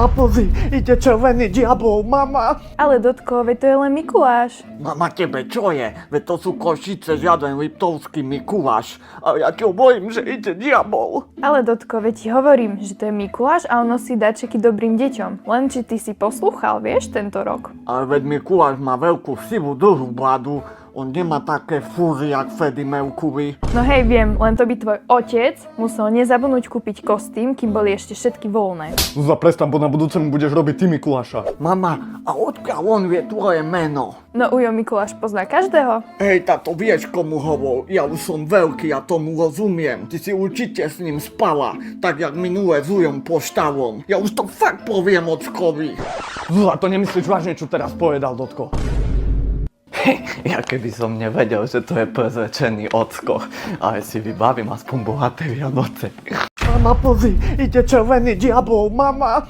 Mama, pozri, ide červený diabol, mama. Ale Dotko, veď to je len Mikuláš. Mama, tebe čo je? Veď to sú Košice, žiaden Liptovský Mikuláš. A ja ťa bojím, že ide diabol. Ale Dotko, veď ti hovorím, že to je Mikuláš a on nosí darčeky dobrým deťom. Len či ty si poslúchal, vieš, tento rok. Ale veď Mikuláš má veľkú sivú dlhú bradu. On nemá také fúzy, jak Freddie Mercury. No hej, viem, len to by tvoj otec musel nezabudnúť kúpiť kostým, kým boli ešte všetky voľné. Zuzá, prestan, bo na budúce mu budeš robiť ty Mikuláša. Mama, a odkiaľ on vie tvoje meno? No ujo, Mikuláš pozná každého. Hej, táto, vieš komu hovor? Ja už som veľký a tomu rozumiem. Ty si určite s ním spala, tak jak minule s ujom poštavom. Ja už to fakt poviem ockovi. Zuzá, to nemyslíš vážne, čo teraz povedal, Dotko? Ja keby som nevedel, že to je prezrečený ocko, ale si vybavím aspoň bohaté Vianoce. Mama, pozri, ide červený diabol, mama.